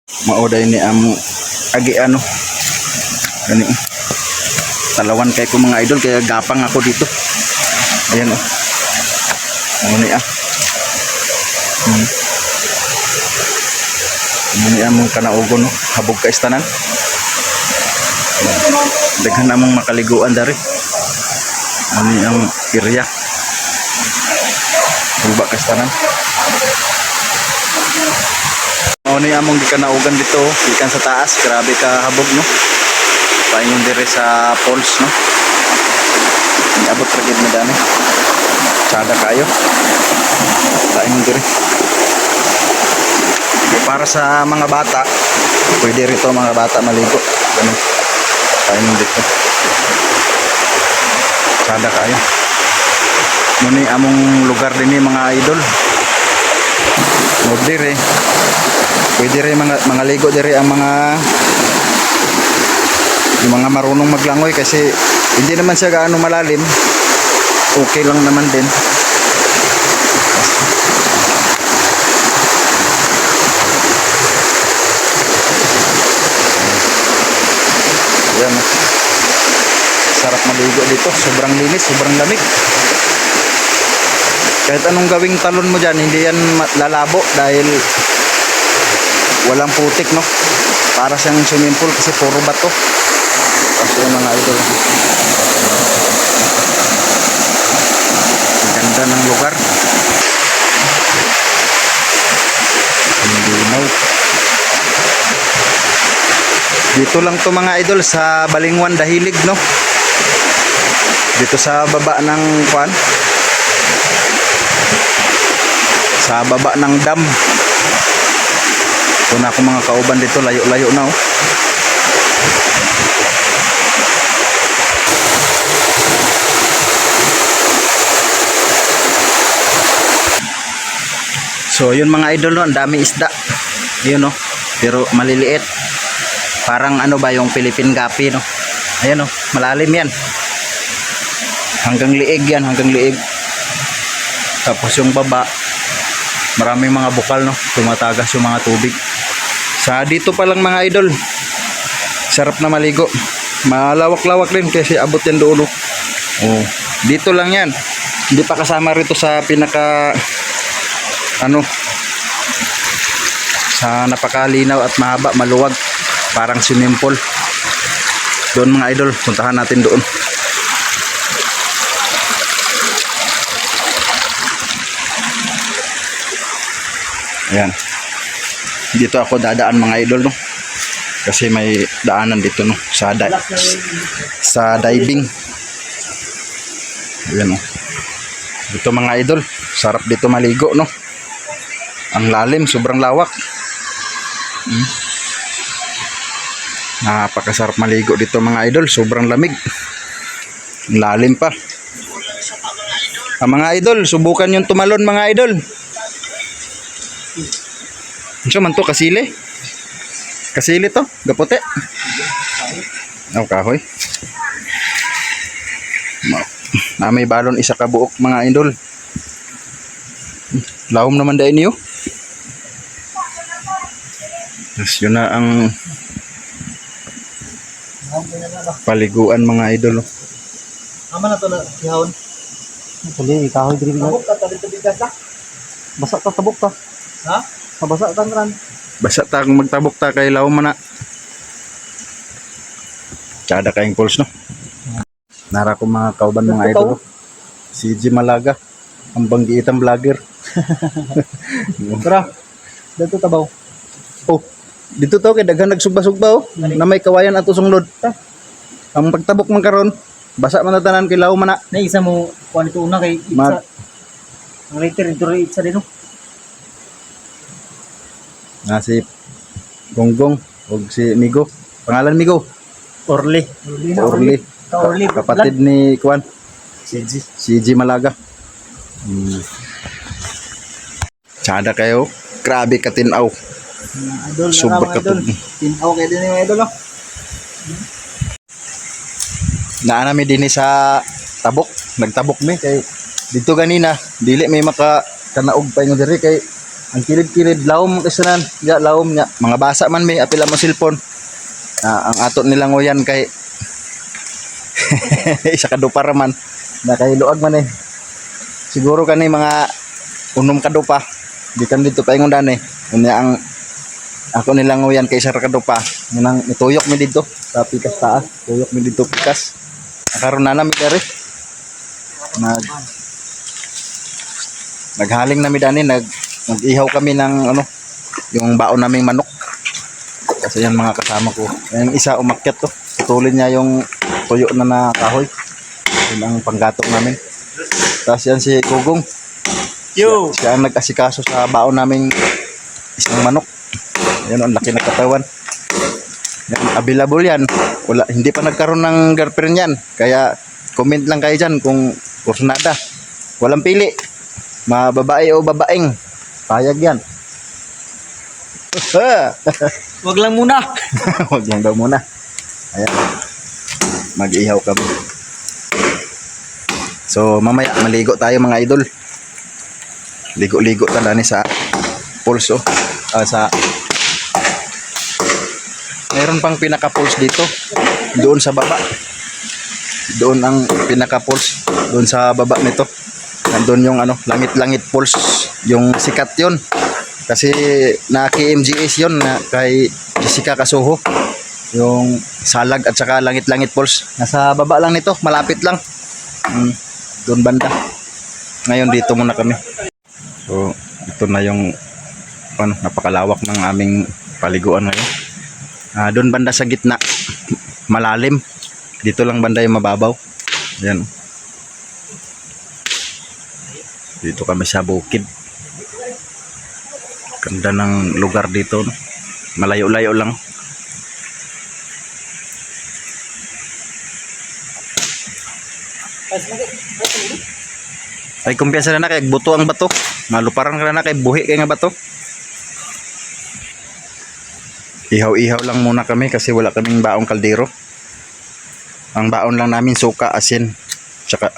Mauday ni amo agi ano. Gani. Talawan kay ko mga idol kaya gapang ako dito. Ayan oh. Muni ah. Muni among kanaugon no. Habog ka istanan. Daghan among makaliguan dari. Muni ang area. Bulba ka istanan. Muni among gikanaugan dito, ikan sa taas, grabe ka habog no. Paingon dire sa falls no. Abot ra gid madani. Sada kayo. Paingon dire. Para sa mga bata, pwede rito mga bata maligo. Ganun. Paingon dito. Sada kayo. Muni among lugar din mga idol. Mo dire. Pwede rin mga ligo dire ang yung mga marunong maglangoy kasi hindi naman siya gaano malalim. Okay lang naman din. Ayan. Sarap maligo dito. Sobrang linis, sobrang lamig. Kahit anong gawing talon mo dyan, hindi yan lalabo dahil walang putik no. Para siyang swimming pool kasi puro bato. Kasi yung mga idol. Ang ganda ng lugar. Linaw. Dito lang to mga idol sa Balingwan Dahilig no. Dito sa baba ng kwan. Sa baba ng dam. Ito na ako mga kauban dito, layo-layo na oh. So yun mga idol no, ang dami isda. Yun no, pero maliliit. Parang ano ba yung Philippine Gapi no. Ayan no, malalim yan. Hanggang liig yan, hanggang liig. Tapos yung baba, maraming mga bukal no, tumatagas yung mga tubig. Sa dito pa lang mga idol, sarap na maligo. Malawak-lawak din kasi abot yan doon. Oh, dito lang yan. Hindi pa kasama rito sa pinaka ano, sa napakalinaw at mahaba, maluwag, parang swimming pool. Doon mga idol, puntahan natin doon. Ayan. Dito ako dadaan mga idol no. Kasi may daanan dito no sa diving. Ayan oh. Dito mga idol, sarap dito maligo no. Ang lalim, sobrang lawak. Napakasarap maligo dito mga idol, sobrang lamig. Ang lalim pa. Mga idol, subukan yung tumalon mga idol. So man to kasili. Kasili to, gapote. Oh, kahoy. Na may balon isa ka buok mga idol. Lawom naman dai niyo. Tapos yun na ang paliguan mga idol. Ama na to na ihawon. Kali kahoy diri na. Tabok ta dito bigas ta. Basa ta tabok ta. Ha? Basa ta ran. Basa ta kung magtabok ta kay lawom man na. Tsada kayong pulse no. Nara ko mga kauban mga idol. Si G Malaga, ang banggiitang vlogger. Tara. Dito tabaw. Oh, dito to kay daghan nagsugba-sugba oh. Na may kawayan ato sunglod. Ang pagtabok man karon, basa man tanan kay lawom man na. Na isa mo kuan ito una kay itsa. Ang later ito itsa din no. Na si Gonggong o si Migo. Pangalan Migo? Orly. Orly. Orly. Kapatid ni Kuan. Si G Malaga. Tsada kayo. Grabe ka tinaw. Idol, Super ka to. Tinaw kayo din yung idol oh. Naanami din sa tabok. Nagtabok mi kay dito ganina dili may maka kanaog pa yung diri kay Ang kilid-kilid lawom kasanan, ya lawom nya. Mga basa man may apila mo cellphone. Ang ato nilang uyan kay isa ka dupa raman na kay luag man eh. Siguro kani mga unom ka dupa. Di kan dito pa ingon dani. Unya ang ako nilang uyan kay isa ka dupa. Nang ituyok mi dito sa pikas taas, tuyok mi dito pikas. Karon na mi diri. Naghaling na mi dani, nag-ihaw kami ng ano, yung baon naming manok. Kasi yan mga kasama ko. Yung isa umakyat to. Putulin niya yung tuyo na kahoy. Yun ang panggatok namin. Tapos yan si Kugong. Siya ang nag-asikaso sa baon naming isang manok. Yan ang laki na katawan. Yan, available yan. Wala, hindi pa nagkaroon ng girlfriend yan. Kaya comment lang kayo dyan kung kursunada. Walang pili. Mababae o babaeng. Payag yan. Wag lang muna. Wag lang daw muna. Ayan. Mag-ihaw kami. So mamaya maligo tayo mga idol. Ligo-ligo tala ni sa pulso. Sa mayroon pang pinaka-pulse dito. Doon sa baba. Doon ang pinaka-pulse. Doon sa baba nito. Nandun yung ano, langit-langit pulse. Yung sikat yun. Kasi na KMGS yun na kay Jessica Kasuho. Yung salag at saka langit-langit pulse. Nasa baba lang nito, malapit lang. Doon banda. Ngayon dito muna kami. So ito na yung ano, napakalawak ng aming paliguan ngayon. Doon banda sa gitna, malalim. Dito lang banda yung mababaw. Yan. Dito kami sa bukid. Ganda ng lugar dito, no? Malayo-layo lang. Ay kumpiyansa na kay buto ang bato. Maluparan ka na kay buhi kay nga bato. Ihaw-ihaw lang muna kami kasi wala kaming baong kaldero. Ang baon lang namin suka, asin, tsaka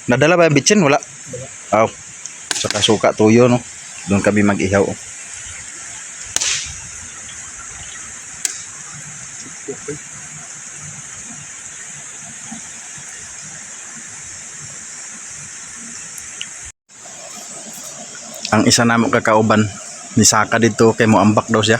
nadala ba yung bitsin? Wala. Tsaka suka, tuyo, no? Doon kami mag-ihaw. Ang isa namong kakauban ni Saka dito kay mo ambak daw siya.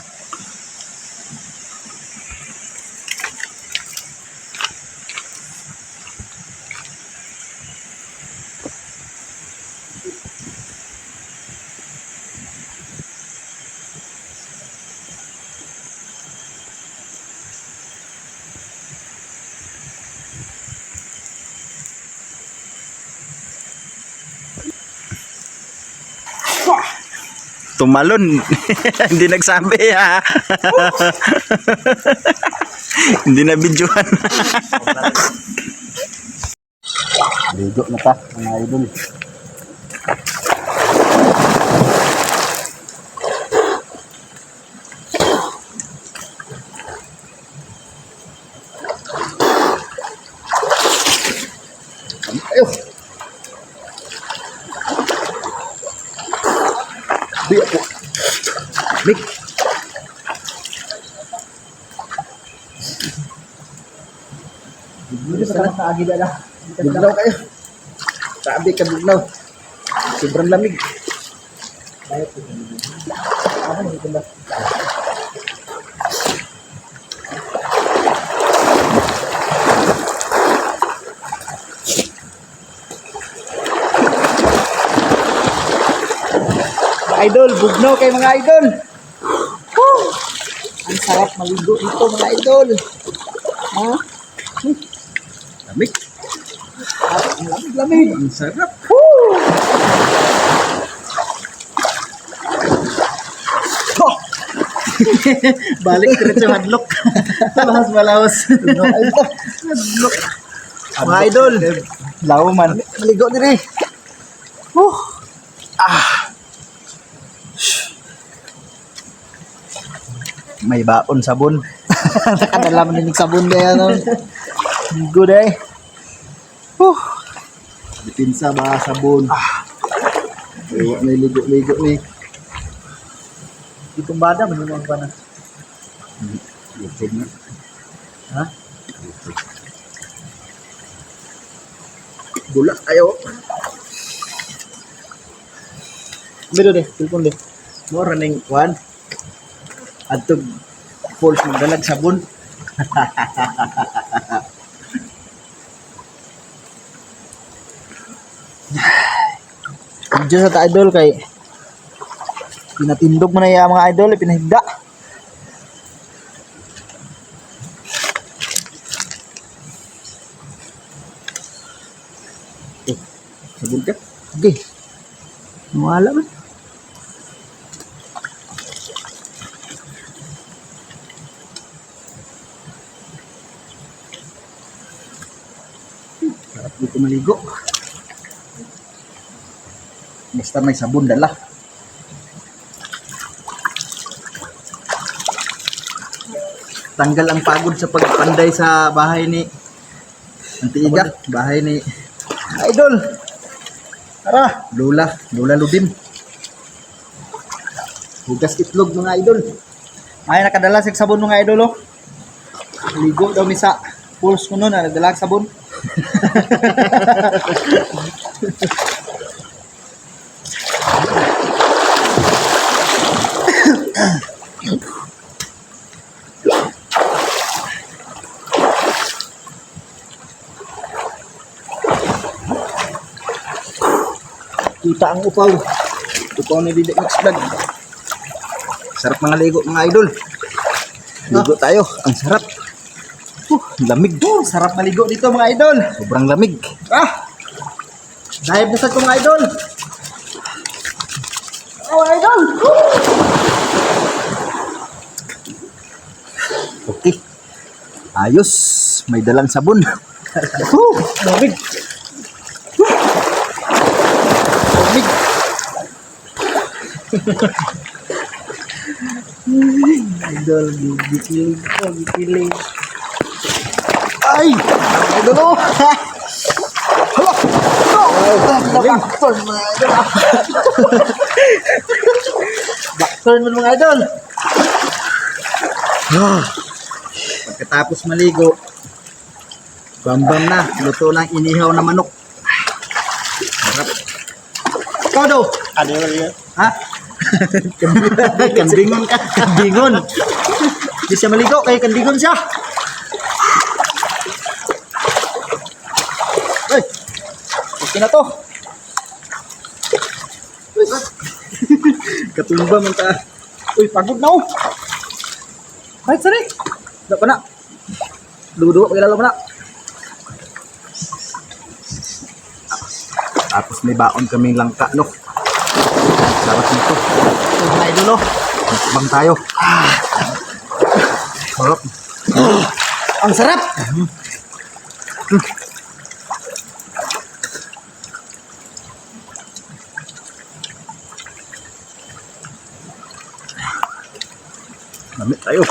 Tumalon. Hindi nagsabi ha. Hindi na videohan. Ligo na ta mga idol. Ayo. Biya po. Big. Bigyan sa na agi dala. Bugnaw kayo. Sabi ka bugnaw. Sobrang lamig. Idol, bugnaw kay mga idol. Woo! Ang sarap maligo dito mga idol. Ha? Lamig. Lamig. Ang sarap. Woo! Oh! Balik ka na siya madlok. Malahos. Madlok. Mga idol. Lawo man. Maligo diri. Woo! May baon sabon. Nakadala mo din sabon kaya no. Good eh. Dipinsa ba sabon. May ligo-ligo ni. Itong bada, manimang pa na. YouTube na. Ha? Bulak ayo. Biro deh, telepon deh. Mo running one. Adtog falls magdalag sabon. Medyo sa idol kay pinatindog mo na yung mga idol, pinahigda. Sabon ka? Okay. Wala man. Sarap dito maligo. Basta may sabon dala. Tanggal ang pagod sa pagpanday sa bahay ni Antiiga, bahay ni Idol. Tara. Lola Lubim. Hugas itlog mga idol. Ay nakadala sa sabon mga idol oh. Ligo daw mi sa pulse ko noon, nadala sa sabon. Kita ang upaw. Tupaw ni Bibi Max Vlog. Sarap mga ligo mga idol. Ligo tayo. Ang sarap. Lamig. Sarap maligo dito mga idol. Sobrang lamig. Ah! Dahil na sa ko mga idol. Oh idol! Okay. Ayos. May dalang sabon. Lamig. Lamig. Idol, gigiling ko, gigiling. Ay! Idol oh! Backturn mga idol. Backturn mo mga idol. Pagkatapos maligo, bambam na. Luto ng inihaw na manok. Sarap. Ikaw daw. Ano yun? Ha? Kandingon ka. Kandingon. Di siya maligo, kaya kandingon siya. Ay, okay na to. Katumba man ta. Uy, pagod na oh. Kahit sari. Dapat na. Dugo-dugo, pagkilala mo na. Tapos may baon kaming langka, no? Sarap nito. Uy, mga idol oh. Mukbang tayo. Sarap. Ang sarap. Lamit tayo.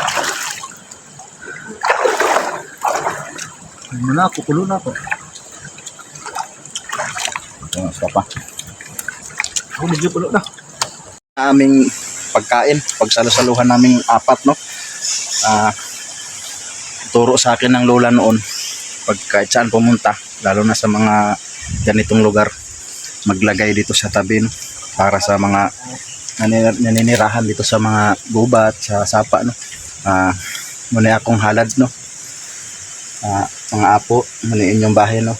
Ano na, kukulo na ako. Ito, isa pa. Oh, medyo pulo na. Aming pagkain, pagsalo-saluhan naming apat, no? Turo sa akin ng lola noon, pag kahit saan pumunta, lalo na sa mga ganitong lugar, maglagay dito sa tabi, no? Para sa mga naninirahan dito sa mga gubat, sa sapa, no? Muna akong halad, no? Mga apo, muna inyong bahay, no?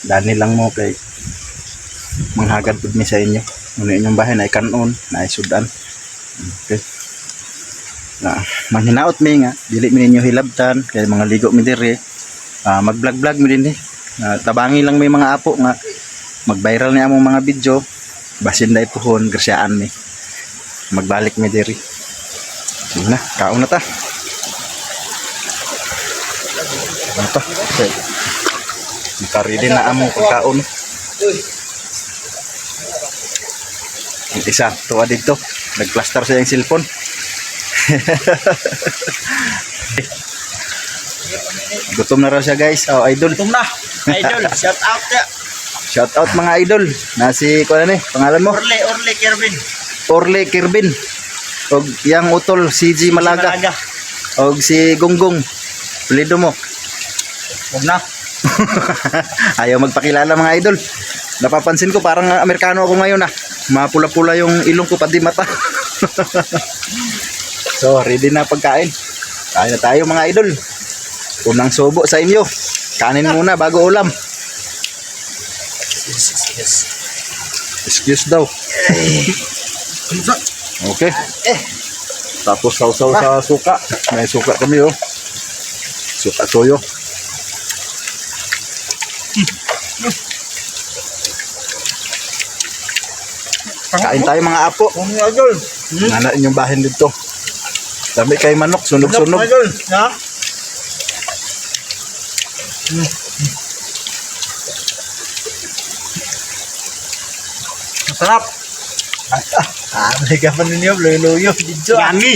Dani lang mo kay manghagad pud mi sa inyo. Muna inyong bahay na ikanon, na isudan. Okay. Manghinaot mi nga, dili mi ninyo hilabtan kay mga ligo mi diri. Mag-vlog mi din tabangi lang may mga apo nga mag-viral ni among mga video. Basin dai puhon grasyaan mi. Magbalik mi diri. Sige na, kaon na ta. Ano pa? Okay. Makarili na among pagkaon. Ang isa, tuwa dito. Nag-plaster sa yung cellphone. Gutom na raw siya guys. Oh, idol. Gutom na. Idol, shout out ya. Shout out mga idol. Nasi, kung ano pangalan mo? Orle Kirvin. Orle Kirvin. Og yang utol CG Malaga. Og si Gunggong. Pulido mo. Huwag na. Ayaw magpakilala mga idol. Napapansin ko parang Amerikano ako ngayon ah. Mapula-pula yung ilong ko pati mata. So, ready na pagkain. Kain na tayo mga idol. Unang subo sa inyo. Kanin muna bago ulam. Yes. Excuse daw. Okay. Tapos sausaw sa suka. May suka kami oh. Suka toyo. Kain tayo mga apo. Mga idol. Nana inyong bahin dito. Dami kay manok, sunog-sunog. Mga idol. Ha? Masarap. May ka pa ninyo, luyo-luyo. Yummy.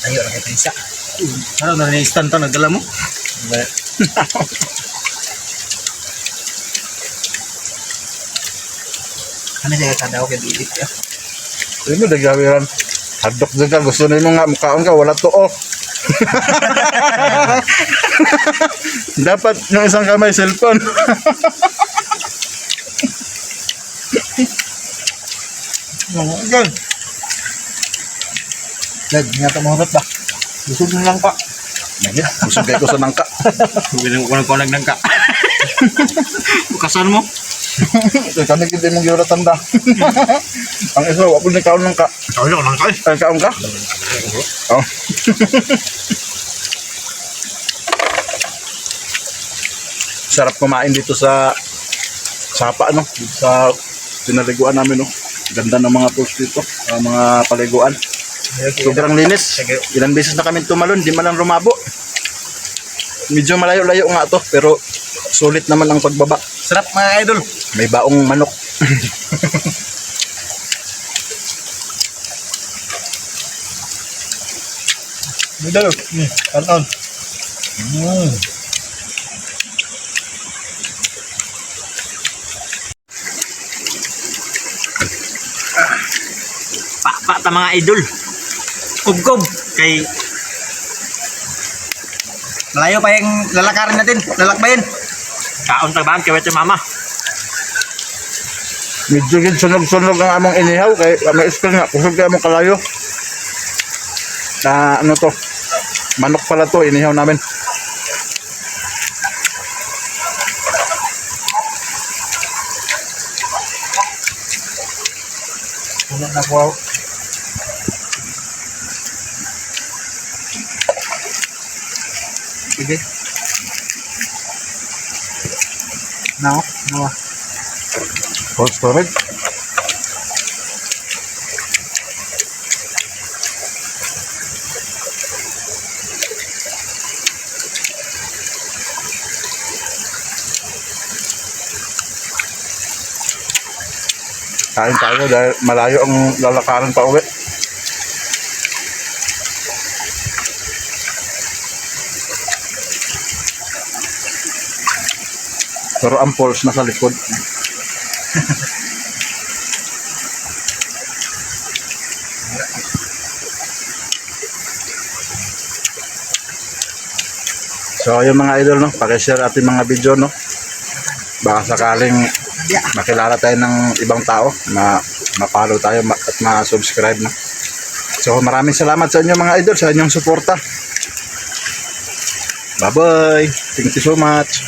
Ayaw na kita isa. Ano na ni-instant to, nagdala mo? Ano siya kada ako kay Didit ya? Ini udah gawiran. Hadok juga gusto nimo nga mukhaon ka wala to oh. Dapat yung isang kamay cellphone. Gan. Lag, ngata mo ba? Busog na lang pa. Nagit, busog kayo ko sa nangka. Bilang ko nang nangka. Bukasan mo. Kami kita mong giwala tanda. Ang isa, wapol na kaon nangka. Kaon lang kay. Ay, kaon ka? Oh. Sarap kumain dito sa sapa, no? Dito sa pinaliguan namin, no? Ganda ng mga post dito, mga paliguan. Sobrang linis. Ilang beses na kami tumalon, di man lang rumabo. Medyo malayo-layo nga to, pero sulit naman ang pagbaba. Sarap mga idol. May baong manok. Idol. Karon. Pa ta mga idol. Kubkob kay malayo pa yung lalakarin natin, lalakbayin. Kaon tagbaan kay Wete Mama. Medyo gid sunog-sunog ang among inihaw kay may spill nga kusog kay among kalayo. Ano to? Manok pala to inihaw namin. Wala na ko. Sige. No. Cold storage. Kain tayo dahil malayo ang lalakaran pa uwi. Pero ang poles nasa likod. So yung mga idol, no, pakishare ating mga video, no. Baka sakaling makilala tayo ng ibang tao na ma-follow tayo at ma-subscribe, no. So maraming salamat sa inyo mga idol sa inyong suporta. Bye bye. Thank you so much.